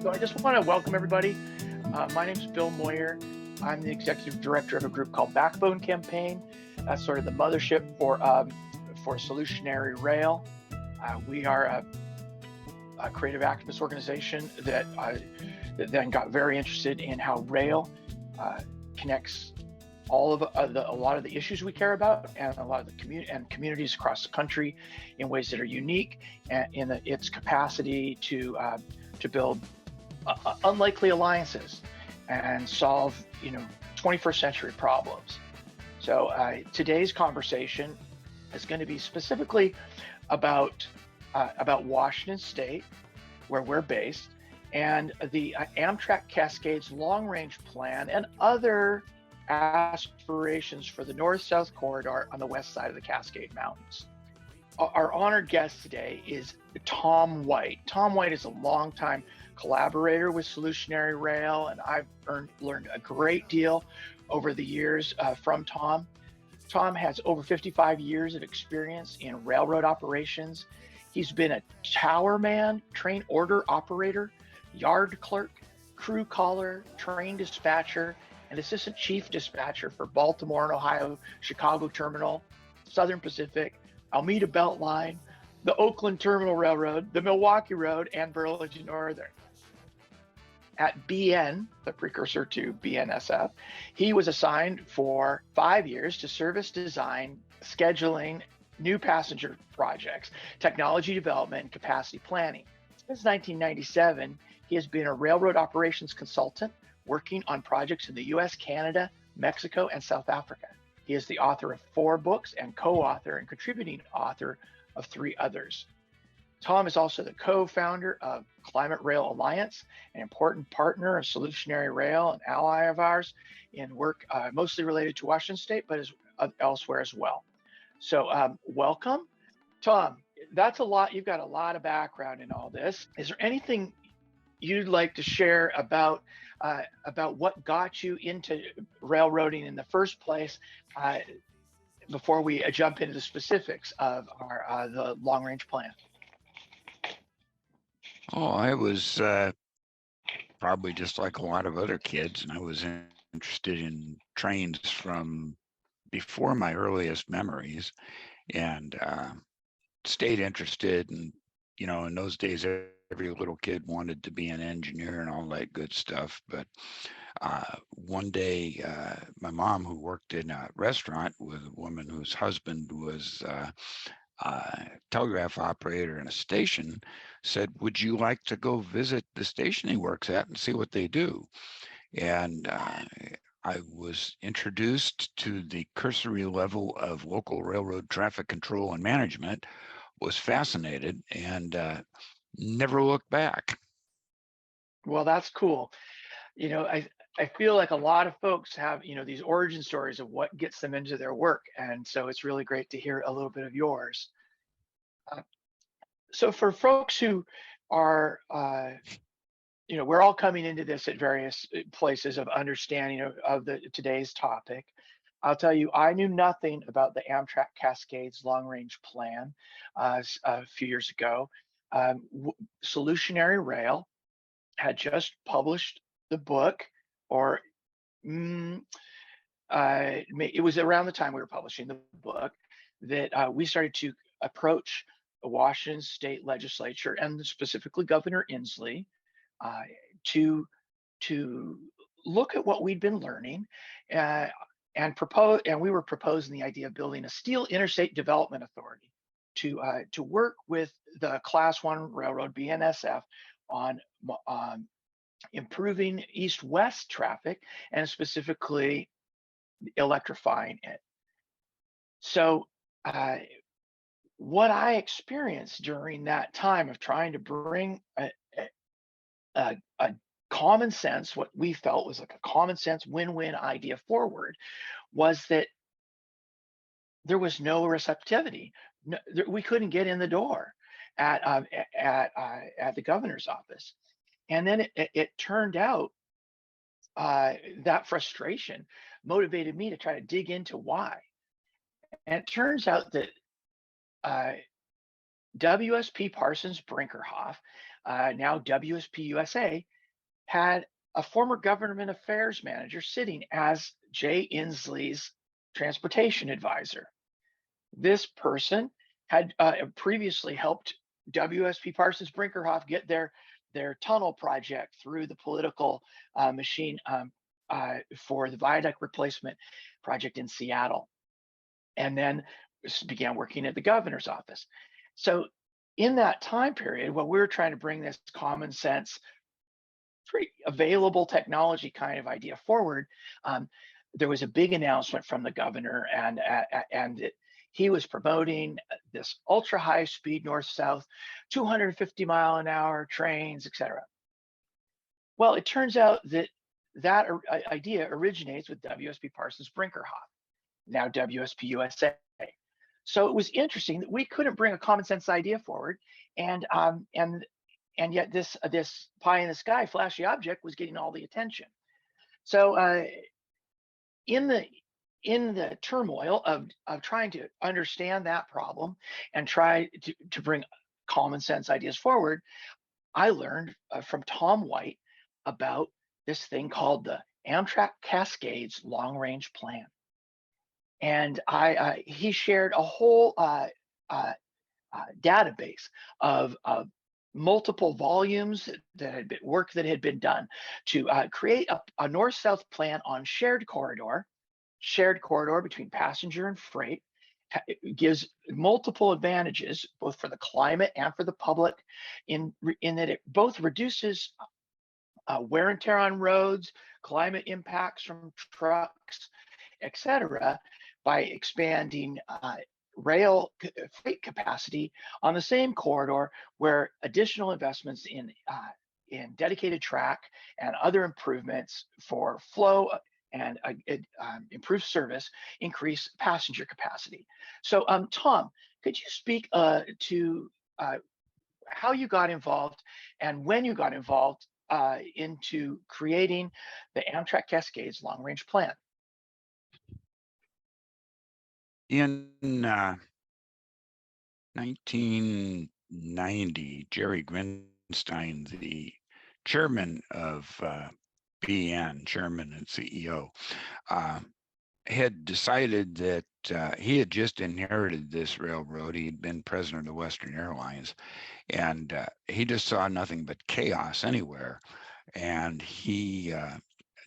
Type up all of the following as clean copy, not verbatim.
So I just want to welcome everybody. My name is Bill Moyer. I'm the executive director of a group called Backbone Campaign. That's sort of the mothership for Solutionary Rail. We are a creative activist organization that then got very interested in how rail connects all of a lot of the issues we care about and a lot of the communities across the country in ways that are unique and in its capacity to build unlikely alliances and solve 21st century problems. So today's conversation is going to be specifically about Washington State, where we're based, and the Amtrak Cascades long-range plan and other aspirations for the north-south corridor on the west side of the Cascade Mountains. Our honored guest today is Tom White. Tom White is a longtime collaborator with Solutionary Rail, and I've learned a great deal over the years from Tom. Tom has over 55 years of experience in railroad operations. He's been a tower man, train order operator, yard clerk, crew caller, train dispatcher, and assistant chief dispatcher for Baltimore and Ohio, Chicago Terminal, Southern Pacific, Alameda Beltline, the Oakland Terminal Railroad, the Milwaukee Road, and Burlington Northern. At BN, the precursor to BNSF, he was assigned for 5 years to service design, scheduling, new passenger projects, technology development, and capacity planning. Since 1997, he has been a railroad operations consultant working on projects in the US, Canada, Mexico, and South Africa. He is the author of 4 books and co-author and contributing author of 3 others. Tom is also the co-founder of Climate Rail Alliance, an important partner of Solutionary Rail, an ally of ours in work mostly related to Washington State, but elsewhere as well. So welcome. Tom, that's a lot. You've got a lot of background in all this. Is there anything you'd like to share about what got you into railroading in the first place before we jump into the specifics of the long-range plan? Oh, I was probably just like a lot of other kids, and I was interested in trains from before my earliest memories, and stayed interested. And in those days, every little kid wanted to be an engineer and all that good stuff. But one day, my mom, who worked in a restaurant with a woman whose husband was telegraph operator in a station, said, "Would you like to go visit the station he works at and see what they do?" And I was introduced to the cursory level of local railroad traffic control and management, was fascinated, and never looked back. Well, that's cool. I feel like a lot of folks have, these origin stories of what gets them into their work. And so it's really great to hear a little bit of yours. So for folks who are, we're all coming into this at various places of understanding of today's topic. I'll tell you, I knew nothing about the Amtrak Cascades long-range plan a few years ago. Solutionary Rail had just published the book, or it was around the time we were publishing the book that we started to approach the Washington State Legislature and specifically Governor Inslee to look at what we'd been learning and propose. And we were proposing the idea of building a steel interstate development authority to work with the Class 1 railroad BNSF on improving east-west traffic and specifically electrifying it. So what I experienced during that time of trying to bring a common sense, what we felt was like a common sense win-win idea forward, was that there was no receptivity. No, we couldn't get in the door at the governor's office. And then it turned out that frustration motivated me to try to dig into why. And it turns out that WSP Parsons Brinkerhoff now WSP USA, had a former government affairs manager sitting as Jay Inslee's transportation advisor. This person had previously helped WSP Parsons Brinkerhoff get their tunnel project through the political machine for the viaduct replacement project in Seattle, and then began working at the governor's office. So in that time period, when we were trying to bring this common sense, pretty available technology kind of idea forward, there was a big announcement from the governor, and he was promoting this ultra high speed north south, 250-mile-an-hour trains, etc. Well, it turns out that that idea originates with WSP Parsons Brinkerhoff, now WSP USA. So it was interesting that we couldn't bring a common sense idea forward, and yet this pie in the sky flashy object was getting all the attention. So in the turmoil of trying to understand that problem and try to bring common sense ideas forward, I learned from Tom White about this thing called the Amtrak Cascades long range plan. And he shared a whole database of multiple volumes that had been work that had been done to create a north-south plan on shared corridor between passenger and freight. It gives multiple advantages, both for the climate and for the public, in that it both reduces wear and tear on roads, climate impacts from trucks, etc., by expanding rail freight capacity on the same corridor, where additional investments in dedicated track and other improvements for flow and improved service increase passenger capacity. So, Tom, could you speak to how you got involved and when you got involved into creating the Amtrak Cascades long range plan? In 1990, Jerry Grinstein, the chairman of BN, chairman and CEO, had decided that he had just inherited this railroad. He had been president of Western Airlines, and he just saw nothing but chaos anywhere. And he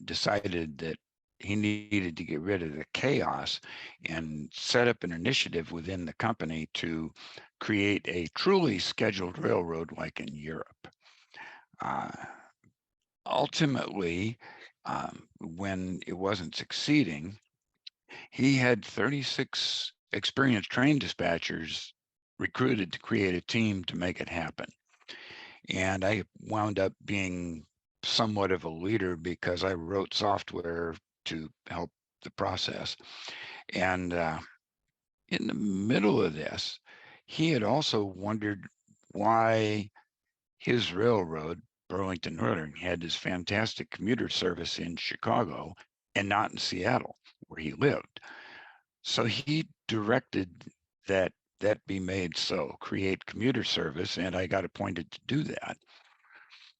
decided that he needed to get rid of the chaos and set up an initiative within the company to create a truly scheduled railroad like in Europe. Ultimately, when it wasn't succeeding, he had 36 experienced train dispatchers recruited to create a team to make it happen. And I wound up being somewhat of a leader because I wrote software to help the process. And in the middle of this, he had also wondered why his railroad, Burlington Northern, had this fantastic commuter service in Chicago and not in Seattle, where he lived. So he directed that be made so, create commuter service, and I got appointed to do that.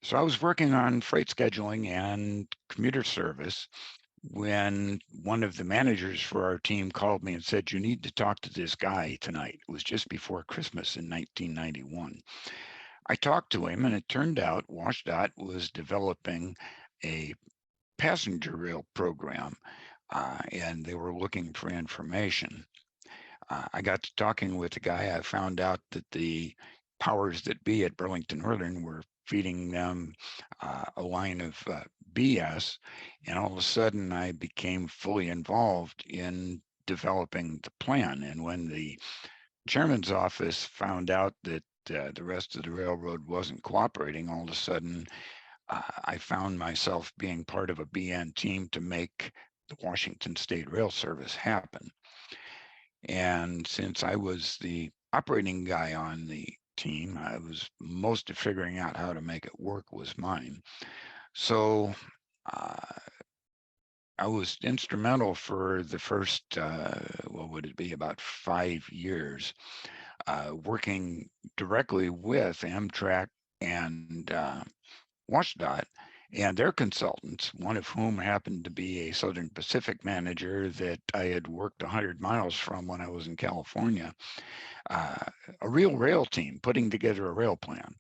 So I was working on freight scheduling and commuter service when one of the managers for our team called me and said, "You need to talk to this guy tonight." It was just before Christmas in 1991. I talked to him, and it turned out WSDOT was developing a passenger rail program, and they were looking for information. I got to talking with the guy. I found out that the powers that be at Burlington Northern were feeding them a line of BS, and all of a sudden I became fully involved in developing the plan. And when the chairman's office found out that the rest of the railroad wasn't cooperating, all of a sudden I found myself being part of a BN team to make the Washington State Rail Service happen. And since I was the operating guy on the team, I was most of figuring out how to make it work was mine. So I was instrumental for the first, what would it be, about 5 years, working directly with Amtrak and WSDOT and their consultants, one of whom happened to be a Southern Pacific manager that I had worked 100 miles from when I was in California, uh, a real rail team putting together a rail plan.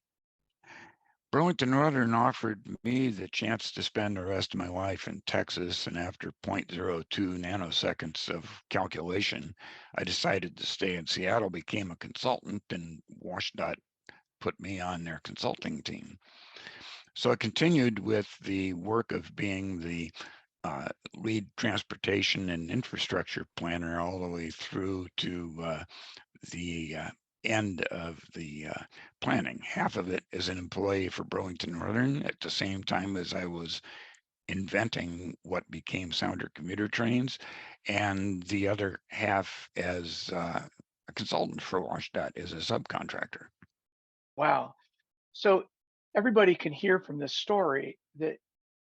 Burlington Northern offered me the chance to spend the rest of my life in Texas, and after 0.02 nanoseconds of calculation, I decided to stay in Seattle, became a consultant, and WSDOT put me on their consulting team. So I continued with the work of being the lead transportation and infrastructure planner all the way through to the end of the planning. Half of it as an employee for Burlington Northern at the same time as I was inventing what became Sounder commuter trains, and the other half as a consultant for WashDOT as a subcontractor. Wow. So everybody can hear from this story that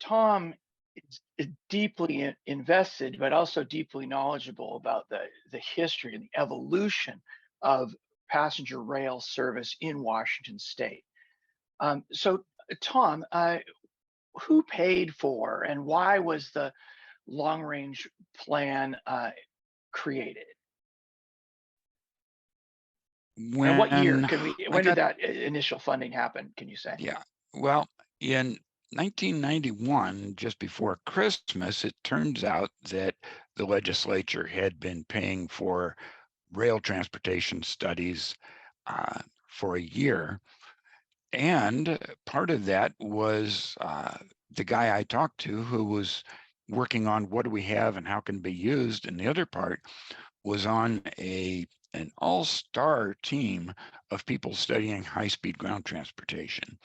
Tom is deeply invested, but also deeply knowledgeable about the history and the evolution of passenger rail service in Washington State. So, Tom, who paid for and why was the long range plan created? And what year When can we? I When did got, that initial funding happen? Can you say? yeah, well, in 1991, just before Christmas, it turns out that the legislature had been paying for rail transportation studies for a year. And part of that was the guy I talked to who was working on what do we have and how can it be used. And the other part was on an all-star team of people studying high-speed ground transportation.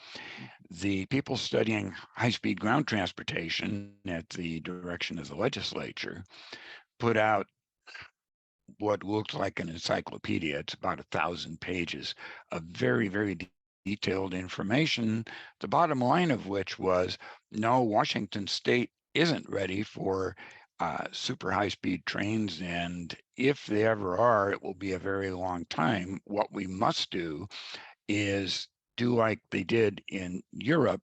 The people studying high-speed ground transportation at the direction of the legislature put out what looked like an encyclopedia. It's about 1,000 pages of very, very detailed information. The bottom line of which was, no, Washington State isn't ready for super high speed trains. And if they ever are, it will be a very long time. What we must do is do like they did in Europe,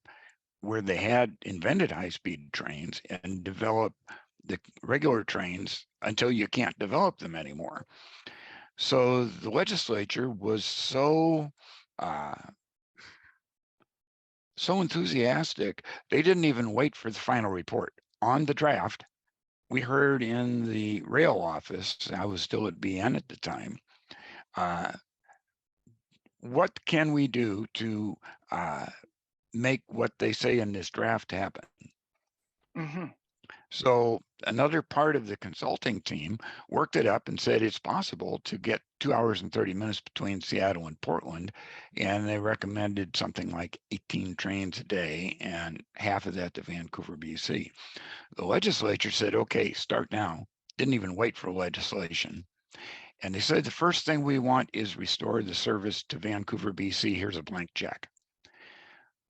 where they had invented high speed trains and develop the regular trains until you can't develop them anymore. So the legislature was uh, so enthusiastic, they didn't even wait for the final report. On the draft, we heard in the rail office, I was still at BN at the time, uh, what can we do to make what they say in this draft happen? Hmm. So another part of the consulting team worked it up and said it's possible to get 2 hours and 30 minutes between Seattle and Portland. And they recommended something like 18 trains a day and half of that to Vancouver, BC. The legislature said, okay, start now. Didn't even wait for legislation. And they said, the first thing we want is restore the service to Vancouver, BC. Here's a blank check.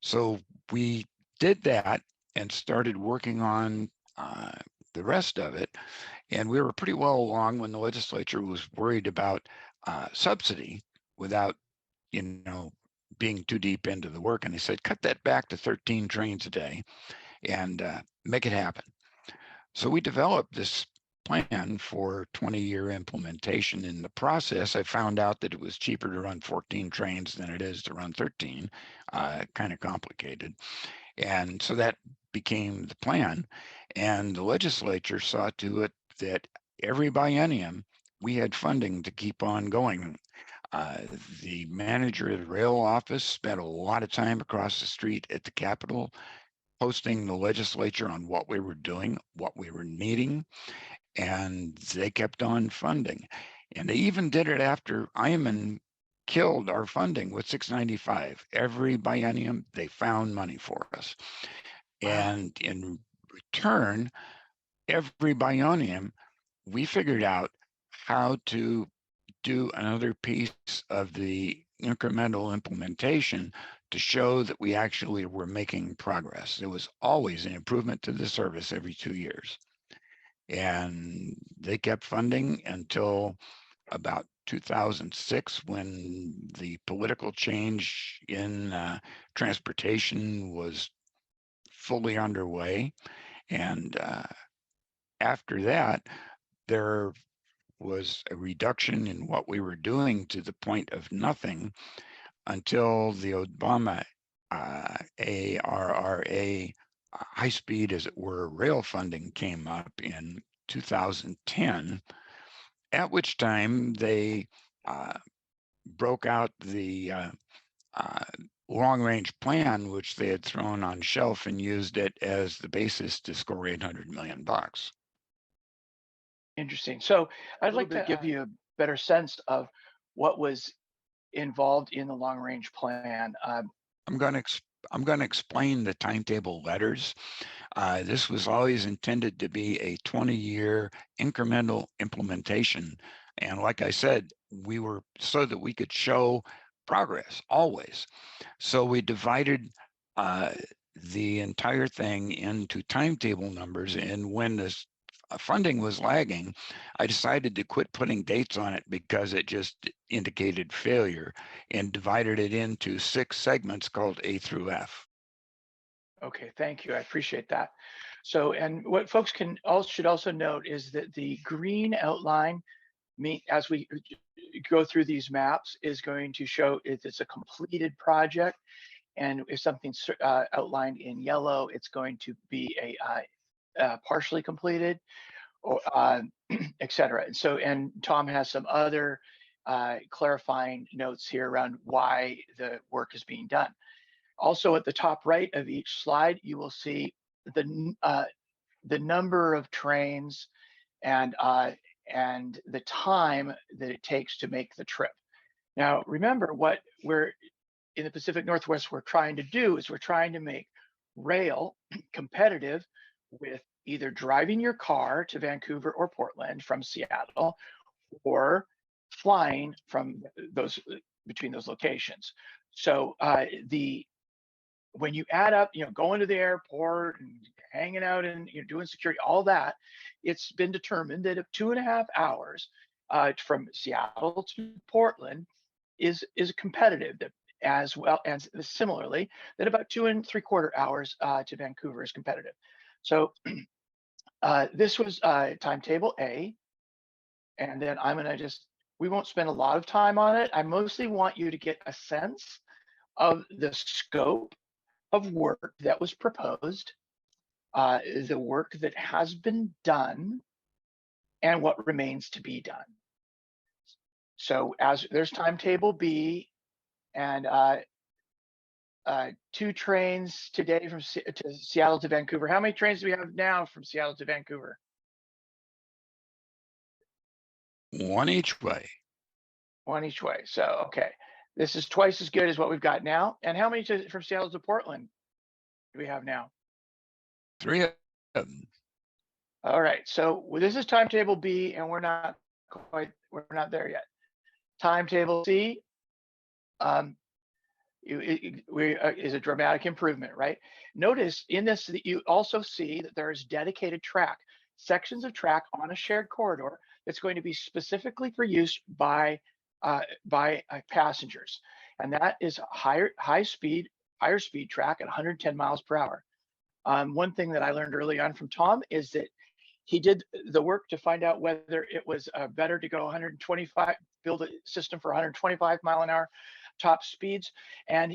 So we did that and started working on the rest of it. And we were pretty well along when the legislature was worried about subsidy without, you know, being too deep into the work. And they said, cut that back to 13 trains a day and make it happen. So we developed this plan for 20-year implementation. In the process, I found out that it was cheaper to run 14 trains than it is to run 13, kind of complicated. And so that became the plan. And the legislature saw to it that every biennium we had funding to keep on going. Uh, the manager of the rail office spent a lot of time across the street at the Capitol posting the legislature on what we were doing, what we were needing, and they kept on funding. And they even did it after Iman killed our funding with 695. Every biennium, they found money for us. Wow. And in return, every biennium, we figured out how to do another piece of the incremental implementation to show that we actually were making progress. There was always an improvement to the service every 2 years. And they kept funding until about 2006 when the political change in transportation was fully underway. And after that, there was a reduction in what we were doing to the point of nothing until the Obama ARRA, high speed, as it were, rail funding came up in 2010, at which time they broke out the long-range plan, which they had thrown on shelf, and used it as the basis to score $800 million. Interesting. So I'd like to give you a better sense of what was involved in the long range plan. I'm going to explain the timetable letters. This was always intended to be a 20-year incremental implementation. And like I said, we were so that we could show progress always. So we divided the entire thing into timetable numbers. And when this funding was lagging, I decided to quit putting dates on it because it just indicated failure, and divided it into 6 segments called A through F. Okay, thank you. I appreciate that. So, and what folks should also note is that the green outline, as we go through these maps, is going to show if it's a completed project, and if something's outlined in yellow, it's going to be a partially completed, or et cetera. And so, and Tom has some other clarifying notes here around why the work is being done. Also, at the top right of each slide, you will see the number of trains and the time that it takes to make the trip. Now, remember, what we're in the Pacific Northwest we're trying to do is we're trying to make rail competitive with either driving your car to Vancouver or Portland from Seattle, or flying from between those locations. So when you add up, going to the airport and hanging out and doing security, all that, it's been determined that 2.5 hours from Seattle to Portland is competitive, as well as similarly that about 2.75 hours to Vancouver is competitive. So this was timetable A, and then we won't spend a lot of time on it. I mostly want you to get a sense of the scope of work that was proposed, the work that has been done, and what remains to be done. So as there's timetable B, and 2 trains today from Seattle to Vancouver. How many trains do we have now from Seattle to Vancouver? 1 each way. 1 each way. So, okay. This is twice as good as what we've got now. And how many from Seattle to Portland do we have now? 3 of them. All right. So this is timetable B, and we're not there yet. Timetable C is a dramatic improvement, right? Notice in this that you also see that there is dedicated track, sections of track on a shared corridor that's going to be specifically for use by passengers, and that is higher speed track at 110 miles per hour. One thing that I learned early on from Tom is that he did the work to find out whether it was better to go 125, build a system for 125 mile an hour top speeds, and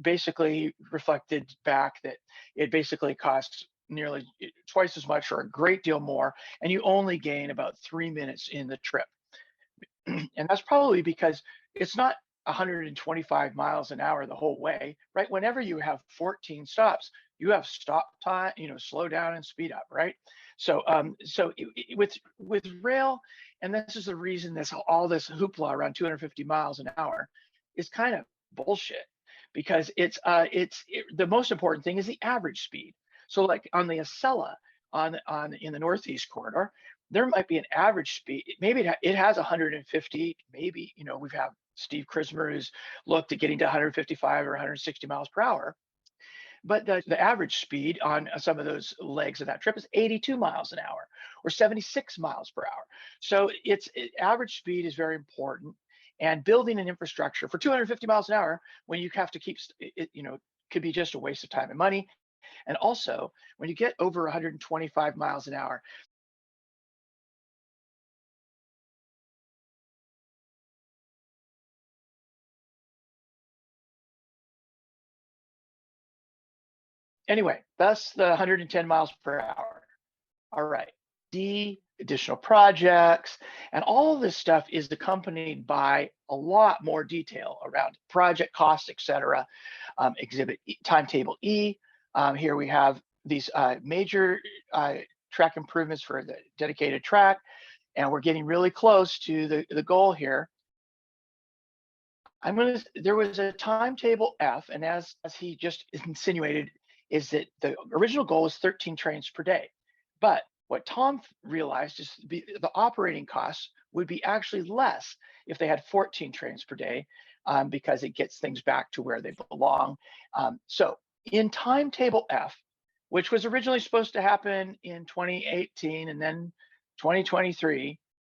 basically reflected back that it basically costs nearly twice as much or a great deal more, and you only gain about 3 minutes in the trip. And that's probably because it's not 125 miles an hour the whole way, right? Whenever you have 14 stops, you have stop time, slow down and speed up, right? So, with rail, and this is the reason all this hoopla around 250 miles an hour is kind of bullshit, because the most important thing is the average speed. So, like on the Acela in the Northeast corridor, there might be an average speed. Maybe it has 150. Maybe we've had Steve Krismer who's looked at getting to 155 or 160 miles per hour. but the average speed on some of those legs of that trip is 82 miles an hour or 76 miles per hour. So average speed is very important. And building an infrastructure for 250 miles an hour when you have to keep it, could be just a waste of time and money. And also, when you get over 125 miles an hour, anyway, that's the 110 miles per hour. All right. Additional projects, and all of this stuff is accompanied by a lot more detail around project costs, etc. Exhibit timetable E. Here we have these major track improvements for the dedicated track, and we're getting really close to the goal here. There was a timetable F, and as he just insinuated, is that the original goal was 13 trains per day. But what Tom realized is the operating costs would be actually less if they had 14 trains per day, because it gets things back to where they belong. So in timetable F, which was originally supposed to happen in 2018 and then 2023,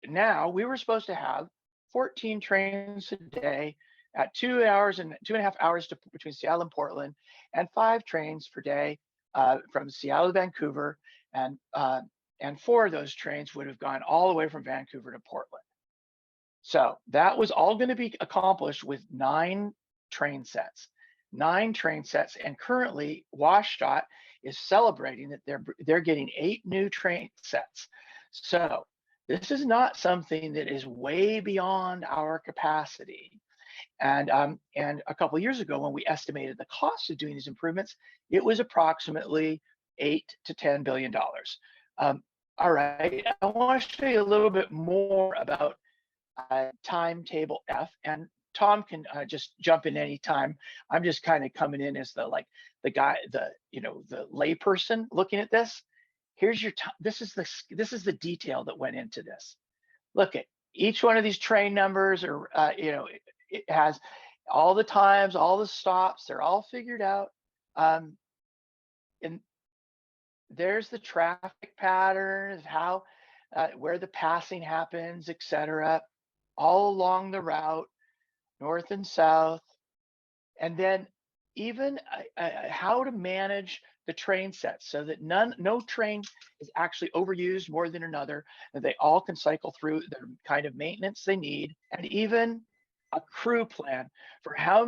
now we were supposed to have 14 trains a day at 2 hours and 2.5 hours between Seattle and Portland, and 5 trains per day from Seattle to Vancouver, and 4 of those trains would have gone all the way from Vancouver to Portland. So that was all going to be accomplished with 9 train sets. 9 train sets, and currently WSDOT is celebrating that they're getting 8 new train sets. So this is not something that is way beyond our capacity. And a couple of years ago, when we estimated the cost of doing these improvements, it was approximately $8 to $10 billion. All right, I want to show you a little bit more about timetable F, and Tom can just jump in anytime. I'm just kind of coming in as the layperson looking at this. Here's your this is the detail that went into this. Look at each one of these train numbers, or it has all the times, all the stops. They're all figured out. And there's the traffic patterns, how where the passing happens, etc., all along the route, north and south. And then even how to manage the train sets so that no train is actually overused more than another, and they all can cycle through the kind of maintenance they need, and even a crew plan for how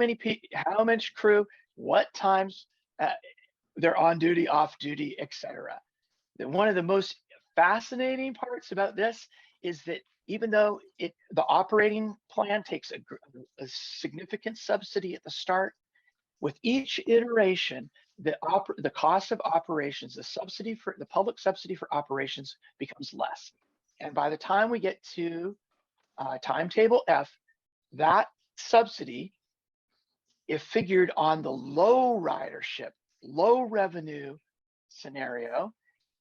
much crew, what times they're on duty, off duty, etc. One of the most fascinating parts about this is that even though the operating plan takes a significant subsidy at the start, with each iteration, the cost of operations, the public subsidy for operations becomes less. And by the time we get to timetable F, that subsidy, if figured on the low ridership, low revenue scenario,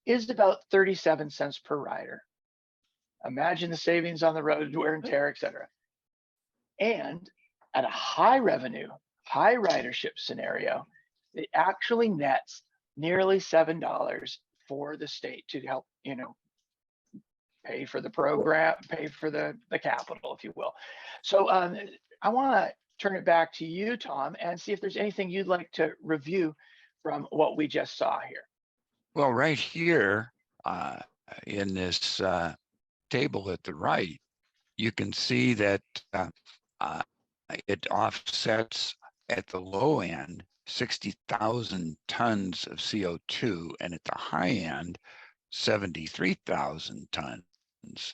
is about 37 cents per rider. Imagine the savings on the road, wear and tear, etc. And at a high revenue, high ridership scenario, it actually nets nearly $7 for the state to help, pay for the program, pay for the capital, if you will. So I want to turn it back to you, Tom, and see if there's anything you'd like to review from what we just saw here. Well, right here in this table at the right, you can see that it offsets at the low end 60,000 tons of CO2, and at the high end 73,000 tons.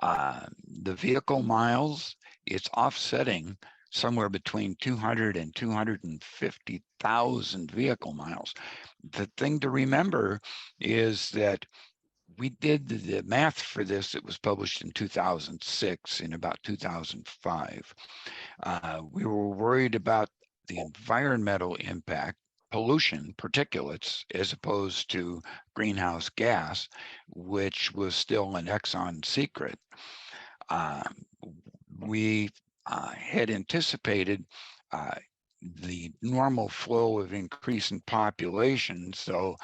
The vehicle miles, it's offsetting somewhere between 200 and 250,000 vehicle miles. The thing to remember is that we did the math for this. It was published in 2006. In about 2005, we were worried about the environmental impact, pollution, particulates, as opposed to greenhouse gas, which was still an Exxon secret. We had anticipated the normal flow of increase in population. So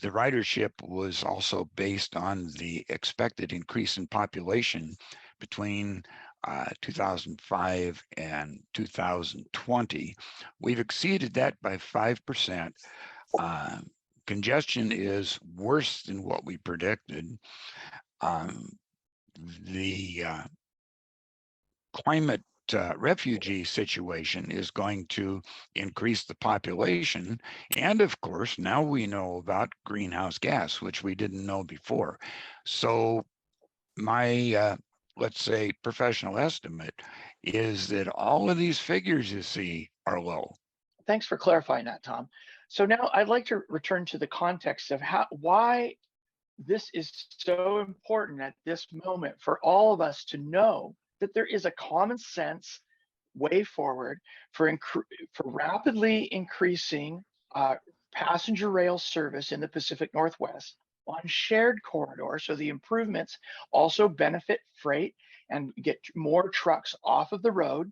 the ridership was also based on the expected increase in population between 2005 and 2020. We've exceeded that by 5%. Congestion is worse than what we predicted. The climate refugee situation is going to increase the population. And of course, now we know about greenhouse gas, which we didn't know before. So my, let's say, professional estimate is that all of these figures you see are low. Thanks for clarifying that, Tom. So now I'd like to return to the context of why this is so important at this moment for all of us to know that there is a common sense way forward for rapidly increasing passenger rail service in the Pacific Northwest on shared corridors. So the improvements also benefit freight and get more trucks off of the road.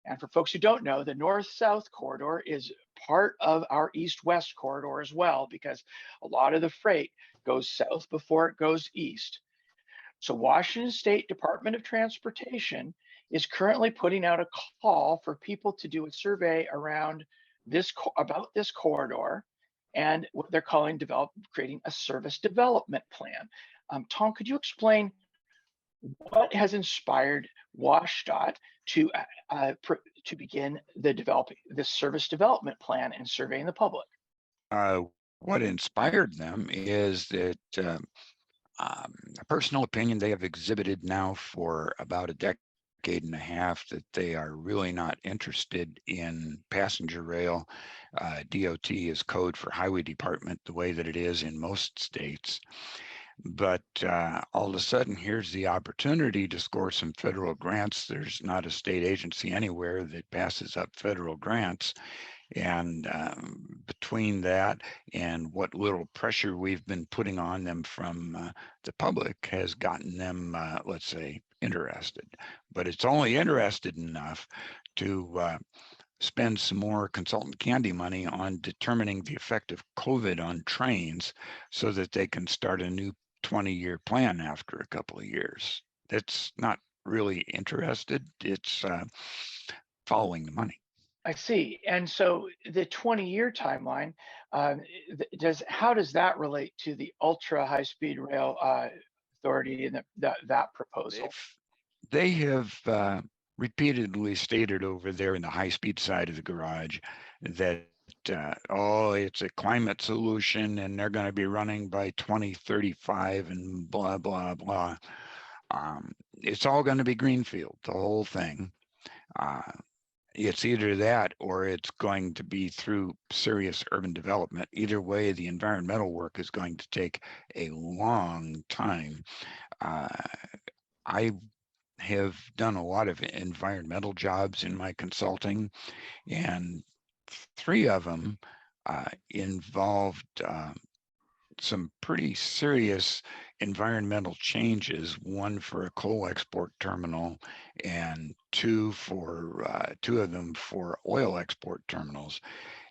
And for folks who don't know, the north-south corridor is part of our east-west corridor as well, because a lot of the freight goes south before it goes east. So Washington State Department of Transportation is currently putting out a call for people to do a survey around about this corridor and what they're calling creating a service development plan. Tom, could you explain what has inspired WSDOT to begin developing this service development plan and surveying the public? What inspired them is that a personal opinion they have exhibited now for about a decade and a half that they are really not interested in passenger rail. DOT is code for highway department, the way that it is in most states. But all of a sudden, here's the opportunity to score some federal grants. There's not a state agency anywhere that passes up federal grants. And between that and what little pressure we've been putting on them from the public has gotten them, let's say, interested. But it's only interested enough to spend some more consultant candy money on determining the effect of COVID on trains so that they can start a new 20-year plan after a couple of years. That's not really interested. It's following the money. I see. And so the 20-year timeline, how does that relate to the ultra high-speed rail authority and that proposal? They have repeatedly stated over there in the high-speed side of the garage that oh, it's a climate solution and they're going to be running by 2035 and blah blah blah. It's all going to be greenfield, the whole thing. It's either that or it's going to be through serious urban development. Either way, the environmental work is going to take a long time. I have done a lot of environmental jobs in my consulting, and 3 of them involved some pretty serious environmental changes, one for a coal export terminal and 2 of them for oil export terminals.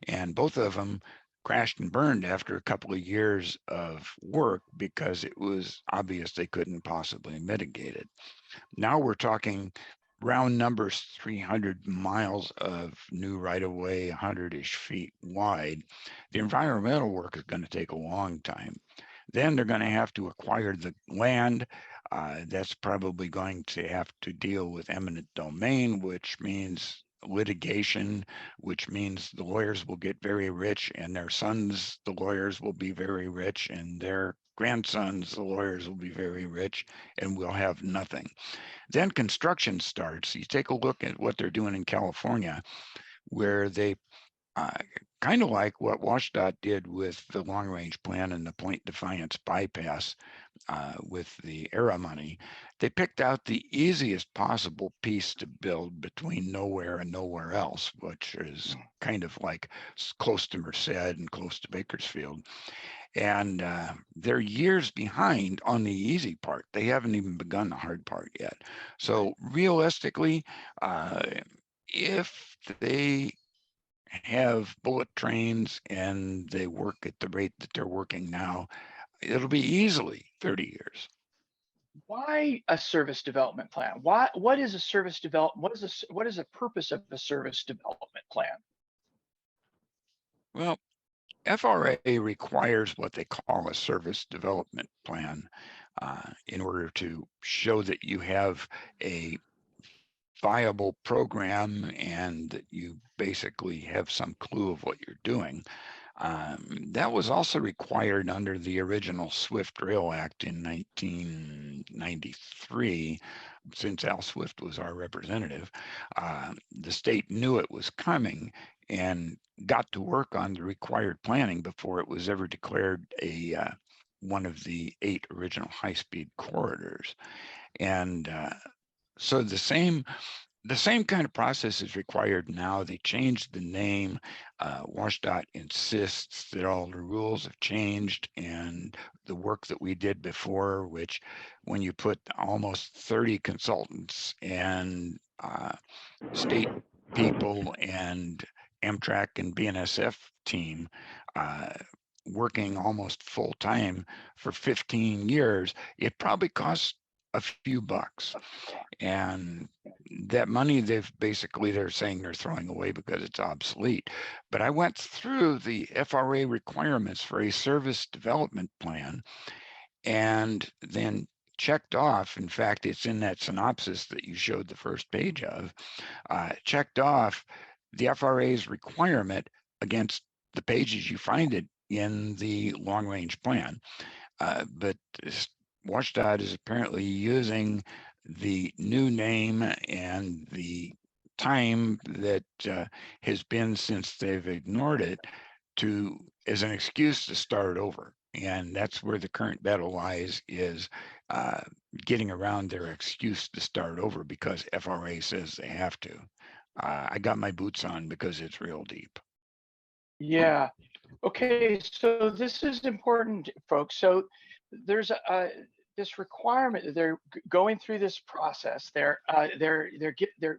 And both of them crashed and burned after a couple of years of work because it was obvious they couldn't possibly mitigate it. Now we're talking round numbers, 300 miles of new right-of-way, 100-ish feet wide. The environmental work is going to take a long time. Then they're going to have to acquire the land. That's probably going to have to deal with eminent domain, which means litigation, which means the lawyers will get very rich and their sons, the lawyers, will be very rich, and their grandsons, the lawyers, will be very rich, and we'll have nothing. Then construction starts. You take a look at what they're doing in California, where they kind of like what WSDOT did with the long range plan and the Point Defiance bypass with the ERA money. They picked out the easiest possible piece to build between nowhere and nowhere else, which is kind of like close to Merced and close to Bakersfield. And they're years behind on the easy part. They haven't even begun the hard part yet. So realistically, if they have bullet trains and they work at the rate that they're working now, it'll be easily 30 years. Why a service development plan? What is a service development? What is the purpose of a service development plan? Well, FRA requires what they call a service development plan in order to show that you have a viable program and that you basically have some clue of what you're doing. That was also required under the original Swift Rail Act in 1993. Since Al Swift was our representative, the state knew it was coming and got to work on the required planning before it was ever declared a one of the 8 original high-speed corridors. And so the same kind of process is required now. They changed the name. WSDOT insists that all the rules have changed, and the work that we did before, which when you put almost 30 consultants and state people and Amtrak and BNSF team working almost full time for 15 years, it probably costs a few bucks. And that money they're saying they're throwing away because it's obsolete. But I went through the FRA requirements for a service development plan and then checked off. In fact, it's in that synopsis that you showed the first page of, checked off the FRA's requirement against the pages you find it in the long range plan. But WSDOT is apparently using the new name and the time that has been since they've ignored it as an excuse to start over. And that's where the current battle lies, is getting around their excuse to start over because FRA says they have to. I got my boots on because it's real deep. Yeah. Okay. So this is important, folks. So there's this requirement that they're going through this process. They're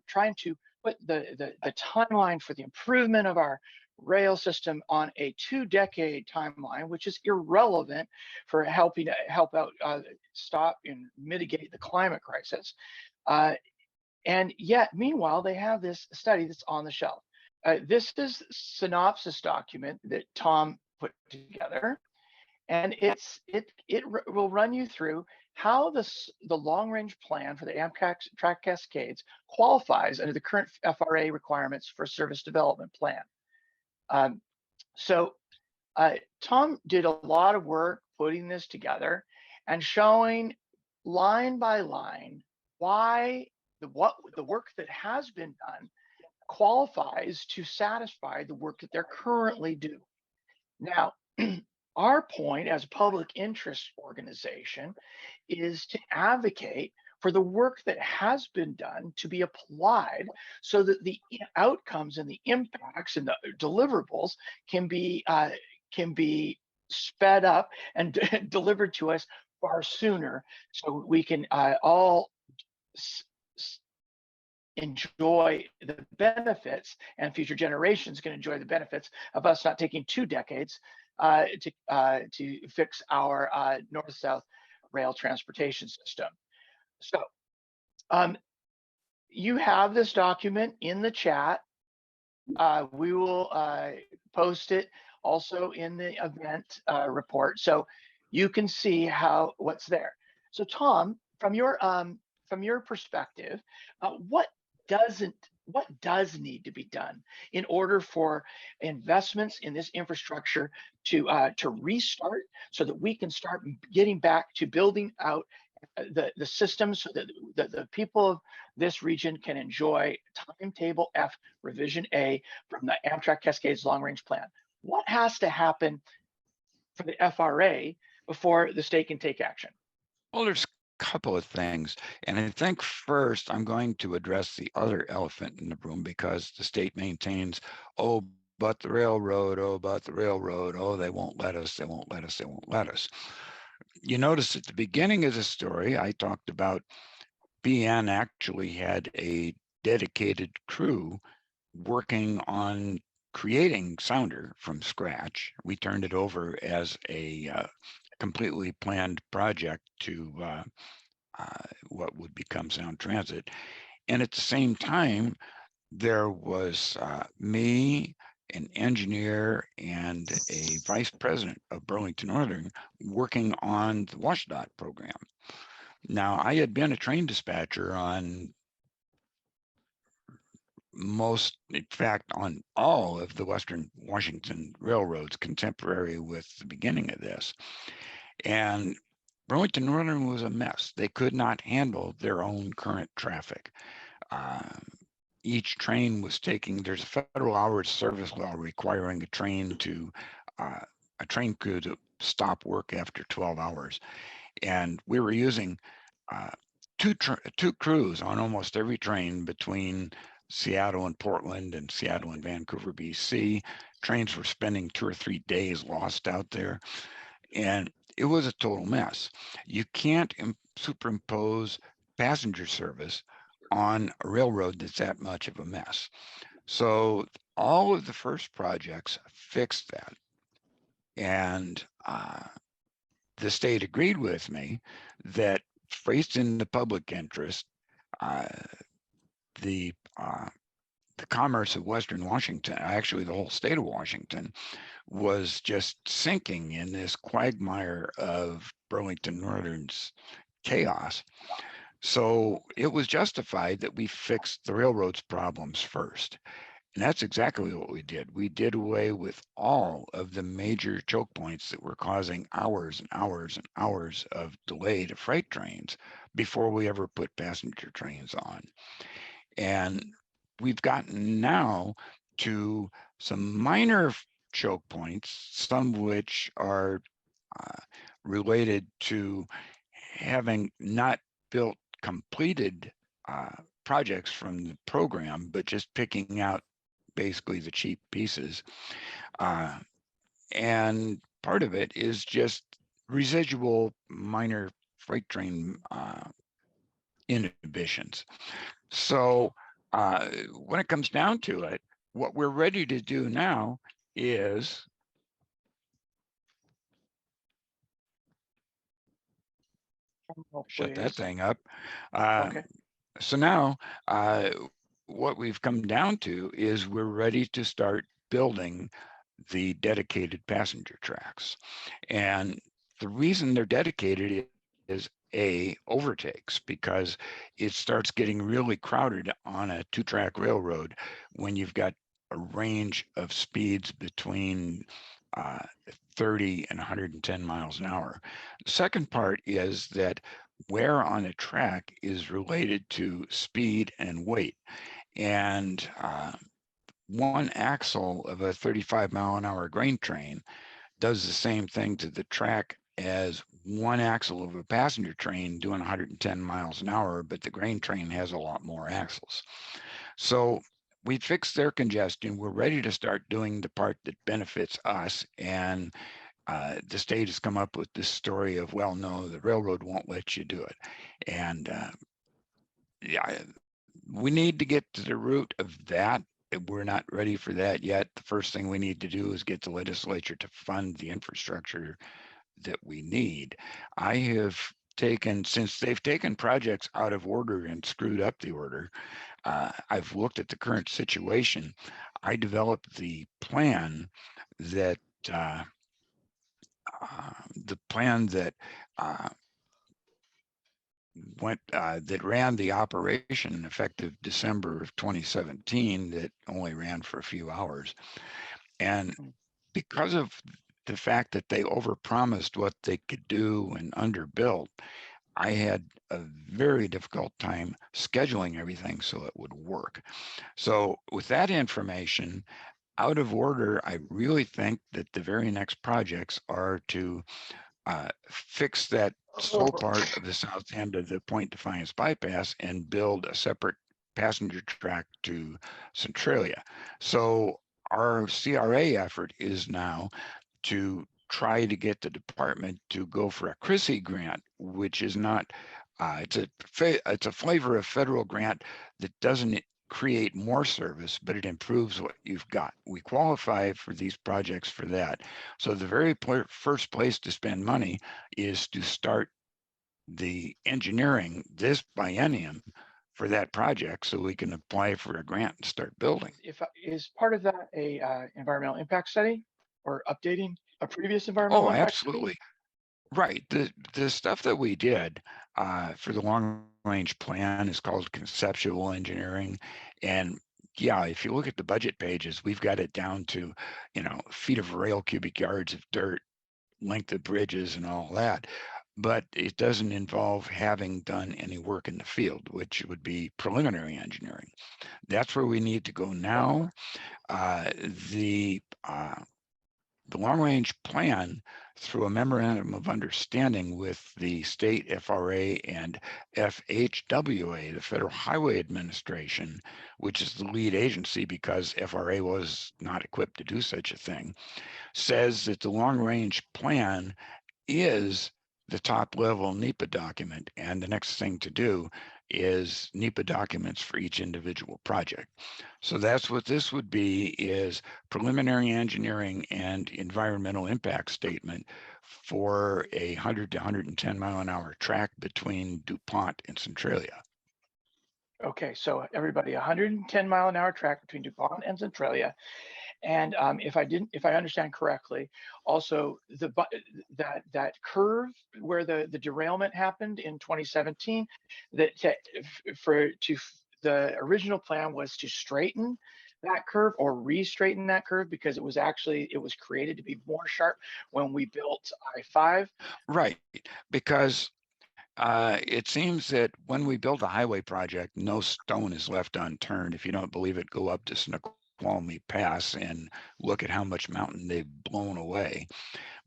trying to put the timeline for the improvement of our rail system on a 2-decade timeline, which is irrelevant for help out stop and mitigate the climate crisis. And yet, meanwhile, they have this study that's on the shelf. This is synopsis document that Tom put together, and it will run you through how the long range plan for the Amtrak Cascades qualifies under the current FRA requirements for service development plan. So Tom did a lot of work putting this together and showing line by line why the work that has been done qualifies to satisfy the work that they're currently doing. Now, our point as a public interest organization is to advocate for the work that has been done to be applied so that the outcomes and the impacts and the deliverables can be sped up and delivered to us far sooner, so we can all enjoy the benefits, and future generations can enjoy the benefits of us not taking 2 decades to fix our north-south rail transportation system. So you have this document in the chat. We will post it also in the event report, so you can see what's there. So Tom, from your perspective, what does need to be done in order for investments in this infrastructure to restart, so that we can start getting back to building out the systems so that the people of this region can enjoy timetable F revision A from the Amtrak Cascades long range plan? What has to happen for the FRA before the state can take action? Well, there's a couple of things. And I think first I'm going to address the other elephant in the room, because the state maintains, oh, but the railroad, oh, but the railroad, oh, they won't let us, they won't let us, they won't let us. You notice at the beginning of the story, I talked about BN actually had a dedicated crew working on creating Sounder from scratch. We turned it over as a completely planned project to what would become Sound Transit. And at the same time, there was me, an engineer, and a vice president of Burlington Northern working on the WSDOT program. Now, I had been a train dispatcher on most, in fact, on all of the Western Washington railroads contemporary with the beginning of this. And Burlington Northern was a mess. They could not handle their own current traffic. Each train was taking, there's a federal hours service law requiring a train crew to stop work after 12 hours. And we were using two crews on almost every train between Seattle and Portland and Seattle and Vancouver, BC. Trains were spending 2 or 3 days lost out there. And it was a total mess. You can't superimpose passenger service on a railroad that's that much of a mess. So all of the first projects fixed that. And the state agreed with me that based in the public interest, the commerce of Western Washington, actually the whole state of Washington, was just sinking in this quagmire of Burlington Northern's chaos. So it was justified that we fixed the railroad's problems first. And that's exactly what we did. We did away with all of the major choke points that were causing hours and hours and hours of delay to freight trains before we ever put passenger trains on. And we've gotten now to some minor choke points, some of which are related to having not built completed projects from the program, but just picking out basically the cheap pieces. And part of it is just residual minor freight train inhibitions. So when it comes down to it, what we're ready to do now is shut that thing up. Okay. So now what we've come down to is we're ready to start building the dedicated passenger tracks. And the reason they're dedicated is overtakes, because it starts getting really crowded on a 2-track railroad when you've got a range of speeds between 30 and 110 miles an hour. The second part is that wear on a track is related to speed and weight. And one axle of a 35-mile-an-hour grain train does the same thing to the track as one axle of a passenger train doing 110 miles an hour, but the grain train has a lot more axles. So we fixed their congestion. We're ready to start doing the part that benefits us. And the state has come up with this story of, well, no, the railroad won't let you do it. And yeah, we need to get to the root of that. We're not ready for that yet. The first thing we need to do is get the legislature to fund the infrastructure that we need. I have taken, since they've taken projects out of order and screwed up the order, I've looked at the current situation. I developed the plan that that ran the operation effective December of 2017 that only ran for a few hours. And because of the fact that they overpromised what they could do and underbuilt, I had a very difficult time scheduling everything so it would work. So with that information out of order, I really think that the very next projects are to fix that slow part of the south end of the Point Defiance bypass and build a separate passenger track to Centralia. So our CRA effort is now to try to get the department to go for a CRISI grant, which is not, it's a flavor of federal grant that doesn't create more service, but it improves what you've got. We qualify for these projects for that. So the very first place to spend money is to start the engineering this biennium for that project so we can apply for a grant and start building. Is part of that a environmental impact study or updating a previous environmental Oh, impact study? absolutely. Right. The stuff that we did for the long range plan is called conceptual engineering. And yeah, if you look at the budget pages, we've got it down to, feet of rail, cubic yards of dirt, length of bridges and all that. But it doesn't involve having done any work in the field, which would be preliminary engineering. That's where we need to go now. Uh, the uh, the long-range plan, through a memorandum of understanding with the state FRA and FHWA, the Federal Highway Administration, which is the lead agency because FRA was not equipped to do such a thing, says that the long-range plan is the top level NEPA document. And the next thing to do is NEPA documents for each individual project. So that's what this would be, is preliminary engineering and environmental impact statement for a 100 to 110 mile an hour track between DuPont and Centralia. Okay, so everybody, 110-mile-an-hour track between DuPont and Centralia. And if I understand correctly, also that curve where the derailment happened in 2017, the original plan was to straighten that curve or re-straighten that curve because it was created to be more sharp when we built I-5. Right, because it seems that when we build a highway project, no stone is left unturned. If you don't believe it, go up to Snoqualmie Pass and look at how much mountain they've blown away.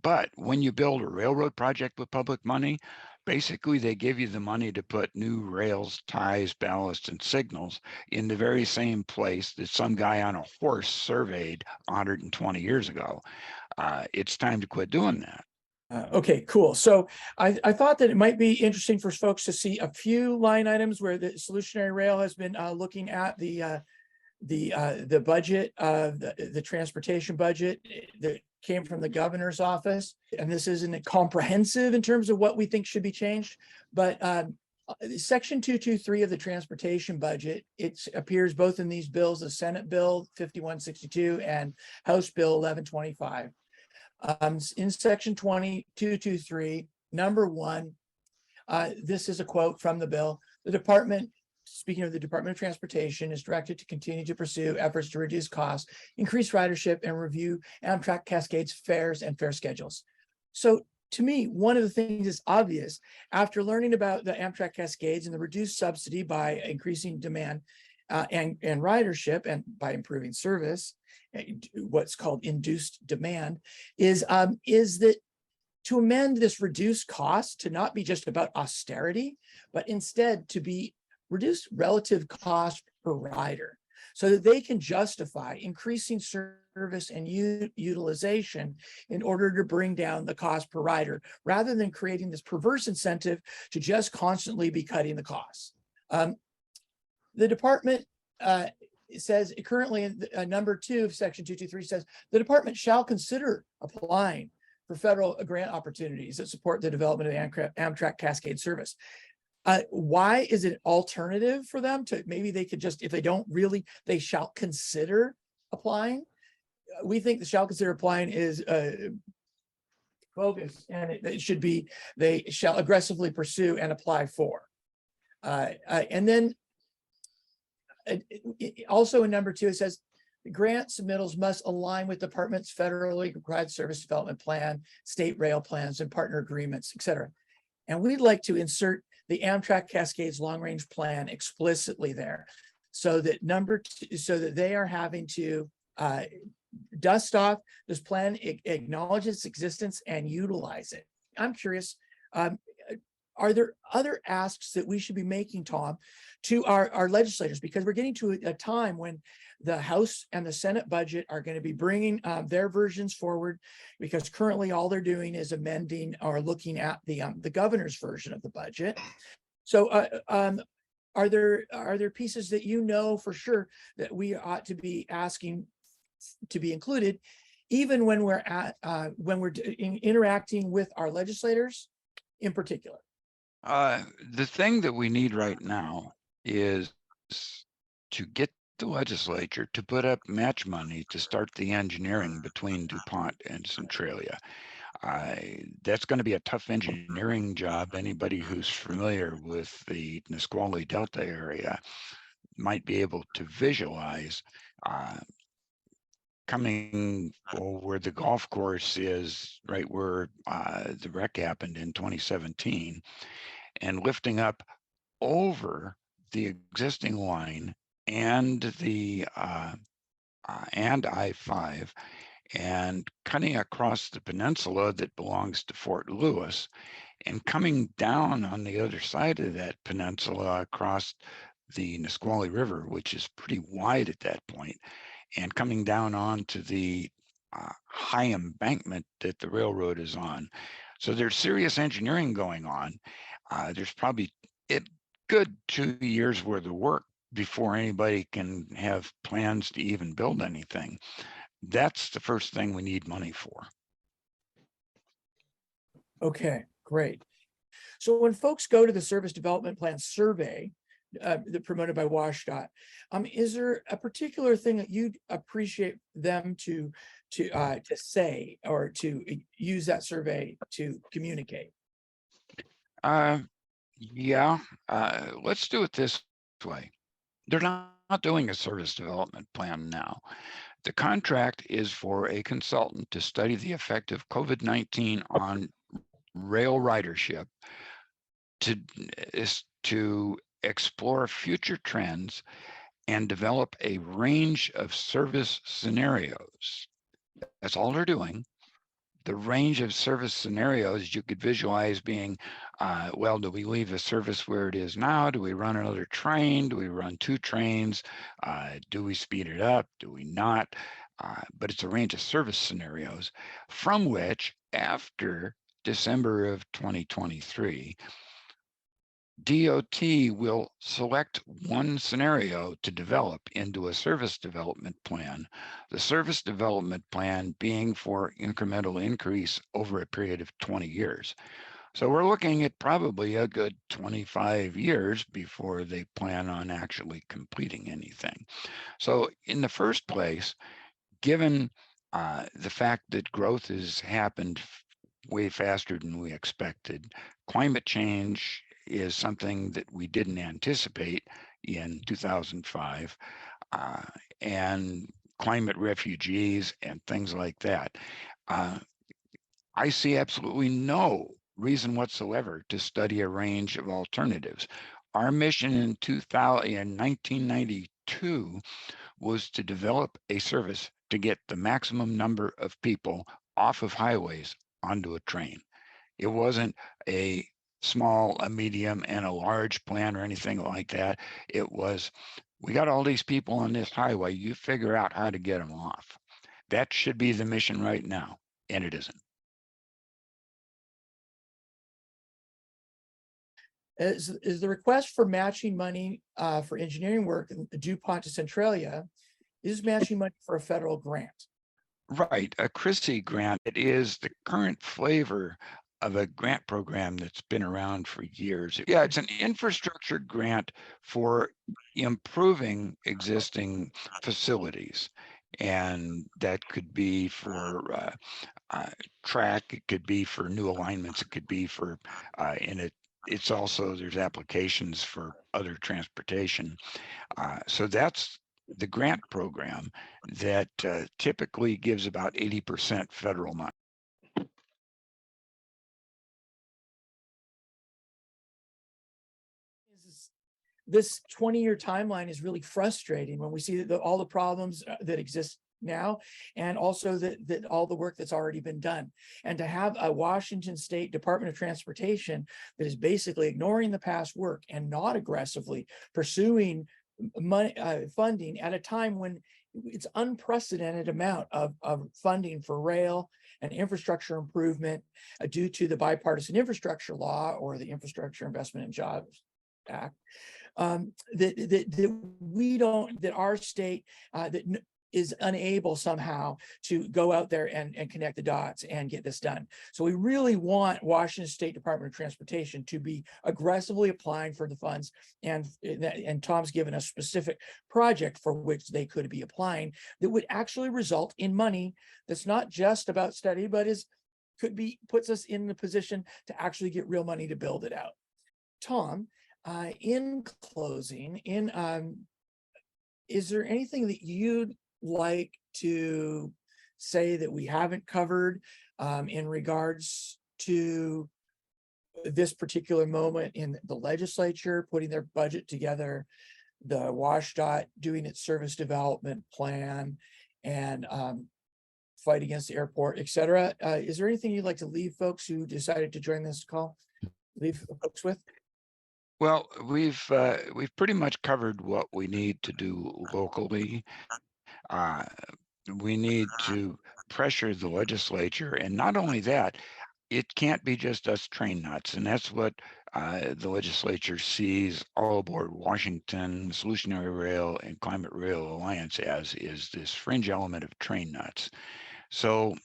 But when you build a railroad project with public money, basically they give you the money to put new rails, ties, ballasts, and signals in the very same place that some guy on a horse surveyed 120 years ago. It's time to quit doing that. Okay, cool. So I thought that it might be interesting for folks to see a few line items where the Solutionary Rail has been looking at the budget, the transportation budget that came from the governor's office. And this isn't comprehensive in terms of what we think should be changed, but Section 223 of the transportation budget, it appears both in these bills, the Senate Bill 5162 and House Bill 1125. In section 223, number 1, this is a quote from the bill. The department, speaking of the Department of Transportation, is directed to continue to pursue efforts to reduce costs, increase ridership, and review Amtrak Cascades fares and fare schedules. So to me, one of the things is obvious after learning about the Amtrak Cascades and the reduced subsidy by increasing demand and ridership and by improving service, what's called induced demand, is that to amend this reduced cost to not be just about austerity, but instead to be reduced relative cost per rider, so that they can justify increasing service and utilization in order to bring down the cost per rider, rather than creating this perverse incentive to just constantly be cutting the costs. The department says currently in number 2 of section 223 says the department shall consider applying for federal grant opportunities that support the development of the Amtrak Cascade service. Why is it alternative for them to, maybe they could just, if they don't really, they shall consider applying? We think the shall consider applying is bogus, and it should be they shall aggressively pursue and apply for. And then also in number 2, it says the grant submittals must align with department's federally required service development plan, state rail plans, and partner agreements, et cetera. And we'd like to insert the Amtrak Cascades long range plan explicitly there, so that so that they are having to dust off this plan, acknowledge its existence, and utilize it. I'm curious, are there other asks that we should be making, Tom, to our legislators? Because we're getting to a time when the House and the Senate budget are going to be bringing their versions forward, because currently all they're doing is amending or looking at the governor's version of the budget. So are there pieces that you know for sure that we ought to be asking to be included, even when we're interacting with our legislators in particular? The thing that we need right now is to get the legislature to put up match money to start the engineering between DuPont and Centralia. That's going to be a tough engineering job. Anybody who's familiar with the Nisqually Delta area might be able to visualize coming where the golf course is, right where the wreck happened in 2017, and lifting up over the existing line and the and I-5 and cutting across the peninsula that belongs to Fort Lewis and coming down on the other side of that peninsula across the Nisqually River, which is pretty wide at that point, and coming down onto the high embankment that the railroad is on. So there's serious engineering going on. There's probably a good 2 years worth of work before anybody can have plans to even build anything. That's the first thing we need money for. Okay, great. So when folks go to the Service Development Plan survey that promoted by WSDOT, is there a particular thing that you'd appreciate them to say or to use that survey to communicate? Yeah, let's do it this way. They're not doing a service development plan now. The contract is for a consultant to study the effect of COVID-19 on rail ridership to explore future trends and develop a range of service scenarios. That's all they're doing. The range of service scenarios you could visualize being, well, do we leave the service where it is now? Do we run another train? Do we run 2 trains? Do we speed it up? Do we not? But it's a range of service scenarios from which, after December of 2023, DOT will select one scenario to develop into a service development plan, the service development plan being for incremental increase over a period of 20 years. So we're looking at probably a good 25 years before they plan on actually completing anything. So in the first place, given the fact that growth has happened way faster than we expected, climate change is something that we didn't anticipate in 2005, and climate refugees and things like that. I see absolutely no reason whatsoever to study a range of alternatives. Our mission in 1992 was to develop a service to get the maximum number of people off of highways onto a train. It wasn't a small, a medium, and a large plan or anything like that. It was, we got all these people on this highway, you figure out how to get them off. That should be the mission right now, and it isn't. Is the request for matching money for engineering work in DuPont to Centralia, is matching money for a federal grant? Right, a CRISI grant. It is the current flavor of a grant program that's been around for years. Yeah, it's an infrastructure grant for improving existing facilities. And that could be for track, it could be for new alignments, it could be for, it's also, there's applications for other transportation. So that's the grant program that typically gives about 80% federal money. This 20-year timeline is really frustrating when we see all the problems that exist now, and also that all the work that's already been done. And to have a Washington State Department of Transportation that is basically ignoring the past work and not aggressively pursuing money, funding at a time when it's unprecedented amount of funding for rail and infrastructure improvement due to the bipartisan infrastructure law or the Infrastructure Investment and Jobs Act, that we don't, that our state is unable somehow to go out there and connect the dots and get this done. So we really want Washington State Department of Transportation to be aggressively applying for the funds, and Tom's given a specific project for which they could be applying that would actually result in money that's not just about study, but puts us in the position to actually get real money to build it out. Tom, in closing, is there anything that you'd like to say that we haven't covered in regards to this particular moment in the legislature putting their budget together, the WSDOT doing its service development plan, and fight against the airport, et cetera? Is there anything you'd like to leave folks who decided to join this call, leave folks with? Well, we've pretty much covered what we need to do locally. We need to pressure the legislature, and not only that, it can't be just us train nuts, and that's what the legislature sees all aboard Washington, Solutionary Rail, and Climate Rail Alliance as, is this fringe element of train nuts. So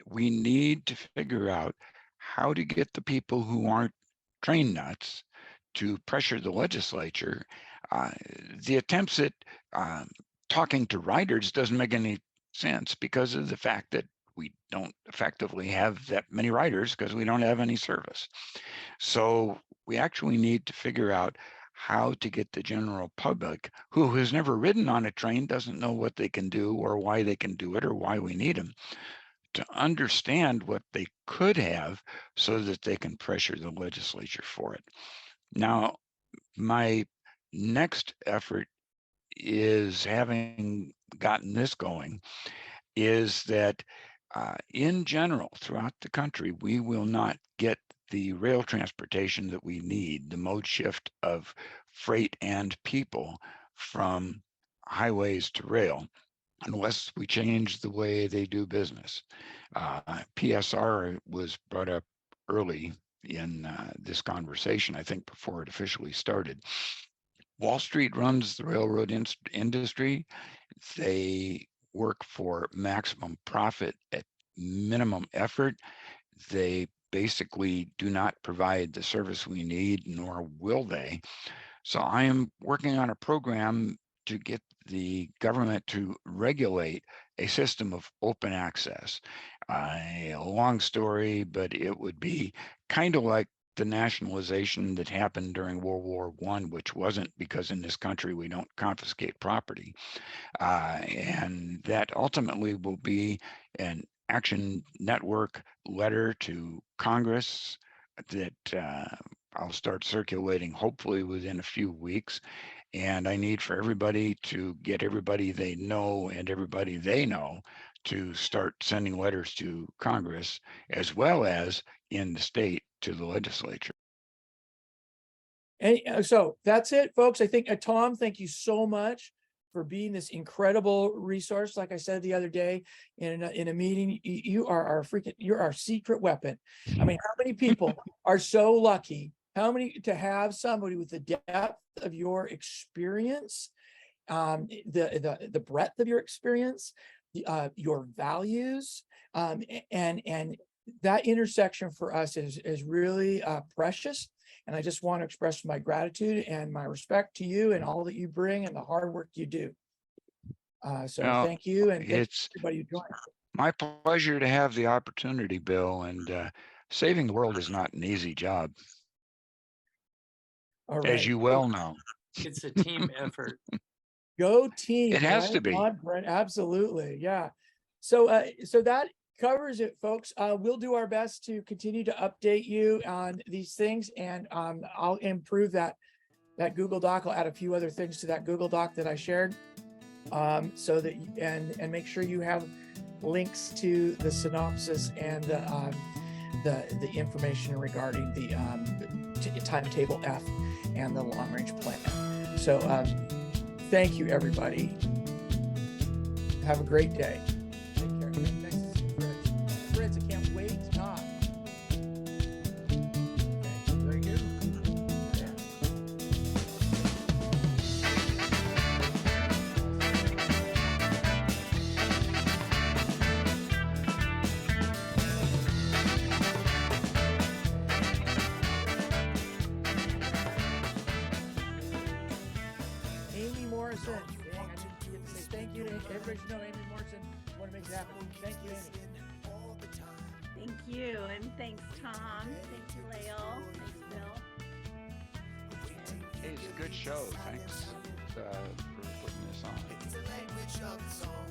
we need to figure out how to get the people who aren't train nuts to pressure the legislature. The attempts at talking to riders doesn't make any sense because of the fact that we don't effectively have that many riders because we don't have any service. So we actually need to figure out how to get the general public who has never ridden on a train, doesn't know what they can do or why they can do it or why we need them, to understand what they could have so that they can pressure the legislature for it. Now, my next effort is, having gotten this going, is that in general, throughout the country, we will not get the rail transportation that we need, the mode shift of freight and people from highways to rail, unless we change the way they do business. PSR was brought up early in this conversation, I think before it officially started. Wall Street runs the railroad industry. They work for maximum profit at minimum effort. They basically do not provide the service we need, nor will they. So I am working on a program to get the government to regulate a system of open access. A long story, but it would be kind of like the nationalization that happened during World War I, which wasn't, because in this country we don't confiscate property. And that ultimately will be an action network letter to Congress that I'll start circulating hopefully within a few weeks. And I need for everybody to get everybody they know and everybody they know to start sending letters to Congress, as well as in the state to the legislature. And so that's it, folks. I think, Tom, thank you so much for being this incredible resource. Like I said the other day in a meeting, you are you're our secret weapon. I mean, how many people are so lucky? How many to have somebody with the depth of your experience, the breadth of your experience, your values, and that intersection for us is really precious. And I just want to express my gratitude and my respect to you and all that you bring and the hard work you do. So thank you, and thanks everybody who joined. My pleasure to have the opportunity, Bill, and saving the world is not an easy job. All right. As you well know. It's a team effort. Go team. It has to be. Brent, absolutely. Yeah. So so that covers it, folks. We'll do our best to continue to update you on these things, and I'll improve that Google Doc. I'll add a few other things to that Google Doc that I shared, so that and make sure you have links to the synopsis and the information regarding the timetable F and the long range plan. So thank you, everybody. Have a great day. Take care. Thanks to Fritz. Fritz, I can't wait to talk. Okay, very good. Yeah. you to everybody should know Amy Morrison. Want to make it happen. Thank you, Amy. Thank you, and thanks, Tom. Thank you, Lael. Thanks, Bill. Hey, it's a good show. Thanks for putting this on. It's a language of its own.